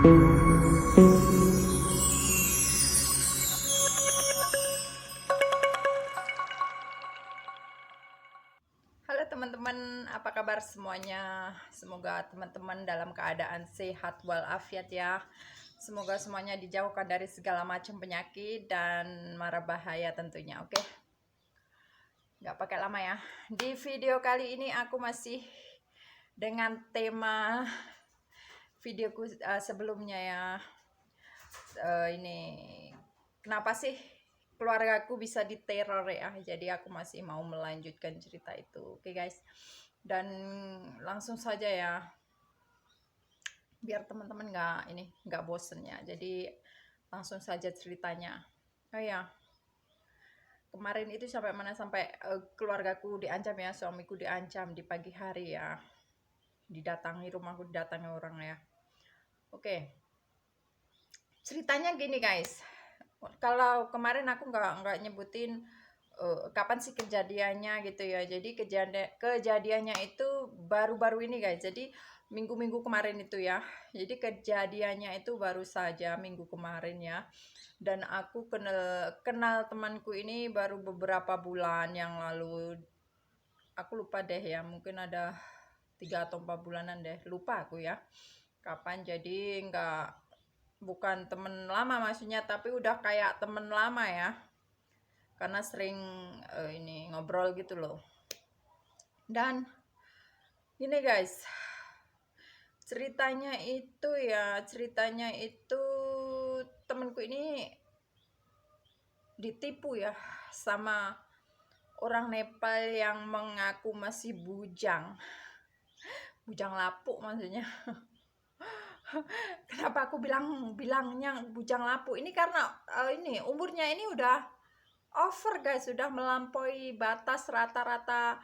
Halo teman-teman, apa kabar semuanya? Semoga teman-teman dalam keadaan sehat walafiat ya. Semoga semuanya dijauhkan dari segala macam penyakit dan mara bahaya tentunya, oke? Nggak pakai lama ya. Di video kali ini aku masih dengan tema videoku sebelumnya ya. Ini kenapa sih keluargaku bisa diteror ya, jadi aku masih mau melanjutkan cerita itu, oke guys. Dan langsung saja ya, biar teman-teman nggak bosen ya, jadi langsung saja ceritanya. Oh ya, kemarin itu sampai mana, sampai keluargaku diancam ya, suamiku diancam di pagi hari ya, didatangi rumahku, didatangi orang ya. Oke, ceritanya gini guys. Kalau kemarin aku nggak nyebutin kapan sih kejadiannya gitu ya. Jadi kejadiannya itu baru-baru ini guys. Jadi minggu-minggu kemarin itu ya. Jadi kejadiannya itu baru saja minggu kemarin ya. Dan aku kenal temanku ini baru beberapa bulan yang lalu. Aku lupa deh ya, mungkin ada 3 atau 4 bulanan deh, lupa aku ya kapan. Jadi bukan temen lama maksudnya, tapi udah kayak temen lama ya, karena sering ini ngobrol gitu loh. Dan ini guys, ceritanya itu temenku ini ditipu ya sama orang Nepal yang mengaku masih bujang lapuk maksudnya. Kenapa aku bilangnya bujang lapuk ini, karena ini umurnya ini udah over guys, sudah melampaui batas rata-rata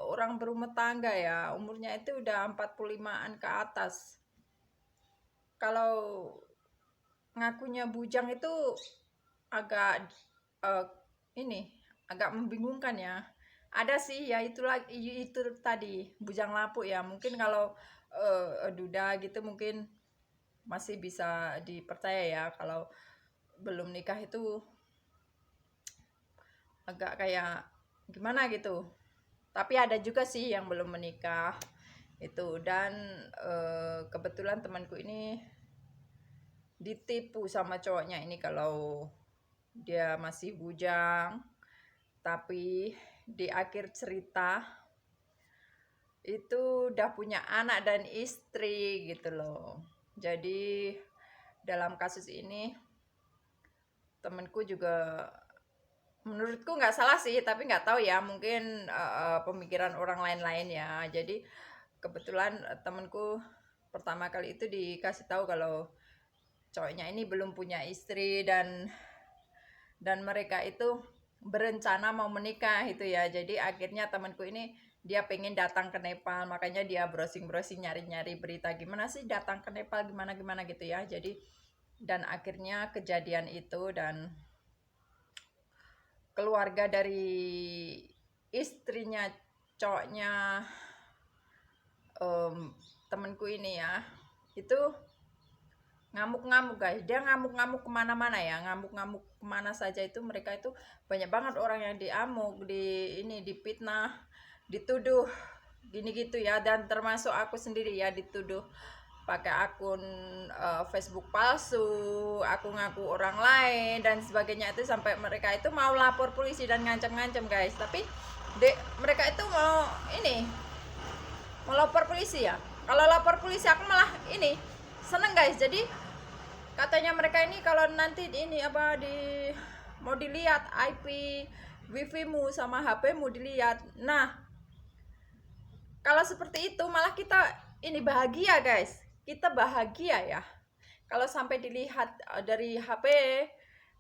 orang berumah tangga ya. Umurnya itu udah 45-an ke atas. Kalau ngakunya bujang itu agak uh, ini agak membingungkan ya. Ada sih ya, itu tadi bujang lapuk ya. Mungkin kalau duda gitu mungkin masih bisa dipercaya ya. Kalau belum nikah itu agak kayak gimana gitu. Tapi ada juga sih yang belum menikah itu. Dan kebetulan temanku ini ditipu sama cowoknya ini kalau dia masih bujang, tapi di akhir cerita itu udah punya anak dan istri gitu loh. Jadi dalam kasus ini temenku juga menurutku nggak salah sih, tapi nggak tahu ya, mungkin pemikiran orang lain-lain ya. Jadi kebetulan temenku pertama kali itu dikasih tahu kalau cowoknya ini belum punya istri, dan mereka itu berencana mau menikah itu ya. Jadi akhirnya temanku ini dia pengen datang ke Nepal, makanya dia browsing-browsing, nyari-nyari berita gimana sih datang ke Nepal, gimana gitu ya. Jadi dan akhirnya kejadian itu, dan keluarga dari istrinya cowoknya temenku ini ya, itu ngamuk-ngamuk guys. Dia ngamuk-ngamuk kemana-mana ya, ngamuk-ngamuk kemana saja itu. Mereka itu banyak banget orang yang diamuk, dipitnah, dituduh gini gitu ya. Dan termasuk aku sendiri ya, dituduh pakai akun Facebook palsu, aku ngaku orang lain dan sebagainya itu. Sampai mereka itu mau lapor polisi dan ngancam-ngancam guys. Tapi mereka itu mau lapor polisi ya. Kalau lapor polisi aku malah ini seneng guys. Jadi katanya mereka ini kalau nanti mau dilihat IP wifi mu sama HP mu dilihat. Nah, kalau seperti itu malah kita ini bahagia guys. Kita bahagia ya. Kalau sampai dilihat dari HP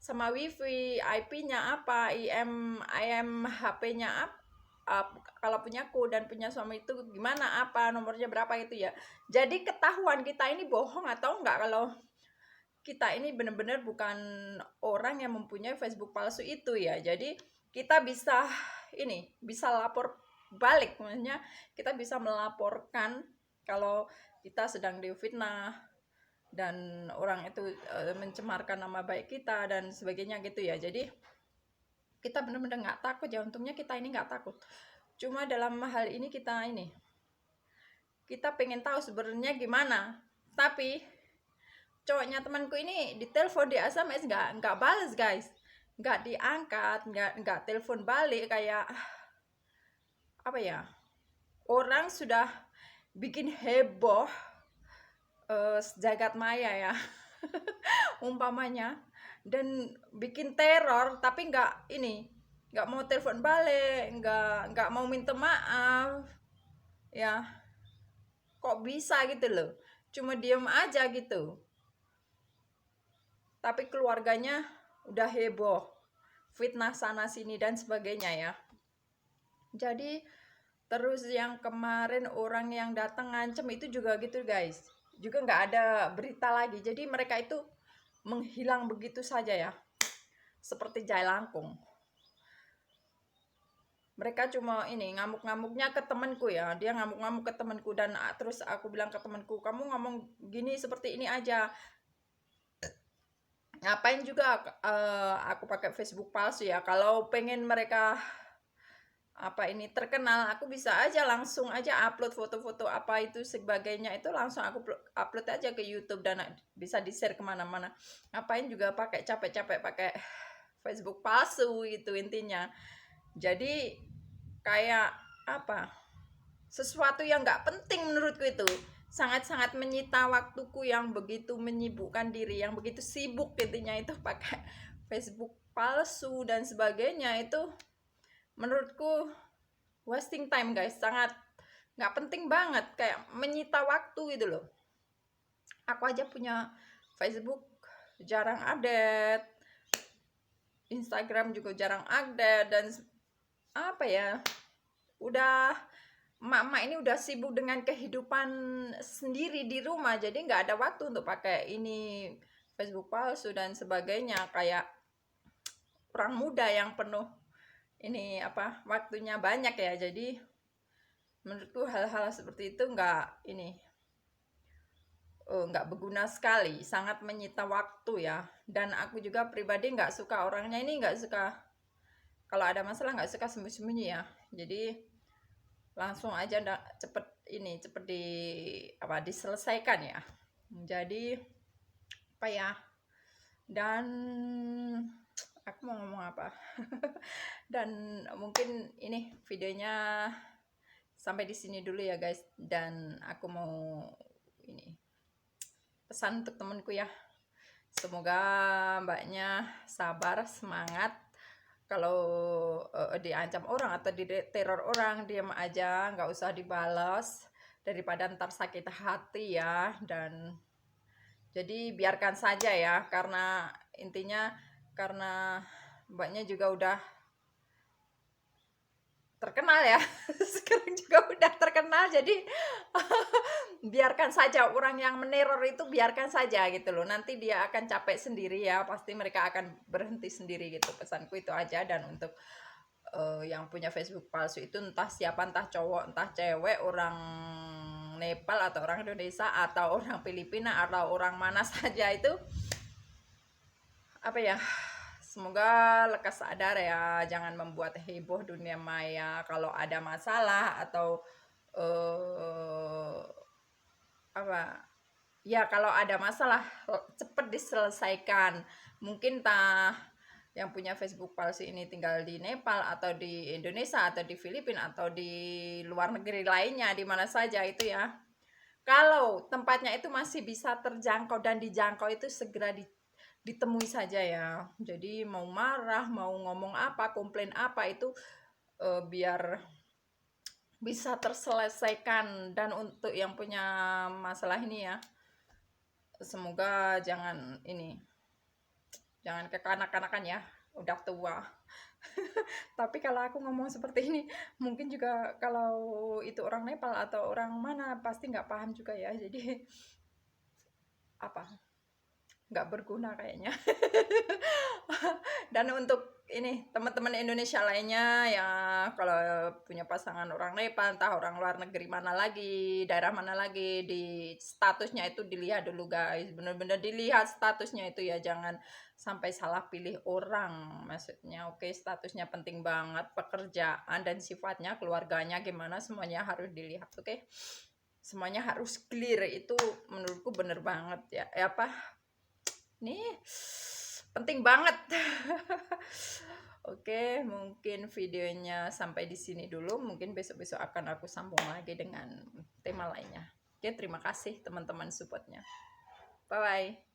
sama wifi, IP-nya apa, IM HP-nya apa, kalau punya aku dan punya suami itu gimana, apa nomornya berapa itu ya. Jadi ketahuan kita ini bohong atau enggak kalau kita ini benar-benar bukan orang yang mempunyai Facebook palsu itu ya. Jadi kita bisa lapor balik, maksudnya kita bisa melaporkan kalau kita sedang difitnah dan orang itu mencemarkan nama baik kita dan sebagainya gitu ya. Jadi kita benar-benar nggak takut ya, untungnya kita ini nggak takut. Cuma dalam hal ini kita pengen tahu sebenarnya gimana. Tapi cowoknya temanku ini ditelepon di SMS nggak balas guys, nggak diangkat, nggak telepon balik, kayak apa ya, orang sudah bikin heboh jagat maya ya umpamanya, dan bikin teror tapi nggak mau telepon balik, nggak mau minta maaf ya. Kok bisa gitu loh, cuma diem aja gitu, tapi keluarganya udah heboh, fitnah sana sini dan sebagainya ya. Jadi terus yang kemarin orang yang datang ngancem itu juga gitu guys, juga nggak ada berita lagi. Jadi mereka itu menghilang begitu saja ya, seperti jailangkung. Mereka cuma ngamuk-ngamuknya ke temanku ya, dia ngamuk-ngamuk ke temanku, dan terus aku bilang ke temanku, kamu ngomong gini seperti ini aja, ngapain juga aku pakai Facebook palsu ya. Kalau pengen mereka terkenal, aku bisa aja langsung aja upload foto-foto apa itu sebagainya, itu langsung aku upload aja ke YouTube dan bisa di-share kemana-mana. Ngapain juga pakai capek-capek pakai Facebook palsu itu intinya. Jadi kayak sesuatu yang nggak penting menurutku, itu sangat-sangat menyita waktuku yang begitu menyibukkan diri, yang begitu sibuk intinya itu pakai Facebook palsu dan sebagainya. Itu menurutku wasting time guys, sangat nggak penting banget, kayak menyita waktu gitu loh. Aku aja punya Facebook jarang update, Instagram juga jarang update, dan udah emak-emak ini udah sibuk dengan kehidupan sendiri di rumah, jadi nggak ada waktu untuk pakai ini Facebook palsu dan sebagainya. Kayak orang muda yang penuh waktunya banyak ya. Jadi menurutku hal-hal seperti itu nggak berguna sekali, sangat menyita waktu ya. Dan aku juga pribadi nggak suka, orangnya ini nggak suka kalau ada masalah, nggak suka sembunyi-sembunyi ya. Jadi langsung aja cepet diselesaikan ya. Jadi dan aku mau ngomong apa dan mungkin ini videonya sampai di sini dulu ya guys. Dan aku mau pesan untuk temanku ya, semoga mbaknya sabar, semangat. Kalau diancam orang atau diteror orang, diam aja, nggak usah dibalas, daripada ntar sakit hati ya. Dan jadi biarkan saja ya, karena intinya karena mbaknya juga udah terkenal ya sekarang juga udah terkenal, jadi biarkan saja orang yang meneror itu, biarkan saja gitu loh, nanti dia akan capek sendiri ya, pasti mereka akan berhenti sendiri gitu. Pesanku itu aja. Dan untuk yang punya Facebook palsu itu, entah siapa, entah cowok entah cewek, orang Nepal atau orang Indonesia atau orang Filipina atau orang mana saja, itu semoga lekas sadar ya, jangan membuat heboh dunia maya. Kalau ada masalah atau kalau ada masalah cepet diselesaikan. Mungkin yang punya Facebook palsu ini tinggal di Nepal atau di Indonesia atau di Filipina atau di luar negeri lainnya, di mana saja itu ya. Kalau tempatnya itu masih bisa terjangkau dan dijangkau, itu segera ditemui saja ya. Jadi mau marah, mau ngomong apa, komplain apa, itu biar bisa terselesaikan. Dan untuk yang punya masalah ini ya, semoga jangan kekanak-kanakan ya, udah tua. Tapi kalau aku ngomong seperti ini, mungkin juga kalau itu orang Nepal atau orang mana pasti nggak paham juga ya. Jadi nggak berguna kayaknya. Dan untuk ini teman-teman Indonesia lainnya ya, kalau punya pasangan orang Nepal, entah orang luar negeri mana lagi, daerah mana lagi, di statusnya itu dilihat dulu guys, bener-bener dilihat statusnya itu ya, jangan sampai salah pilih orang. Maksudnya oke, statusnya penting banget, pekerjaan dan sifatnya, keluarganya gimana, semuanya harus dilihat, oke. Semuanya harus clear, itu menurutku bener banget ya. Apa? Nih penting banget. Oke, mungkin videonya sampai di sini dulu. Mungkin besok-besok akan aku sambung lagi dengan tema lainnya. Oke, terima kasih teman-teman supportnya. Bye bye.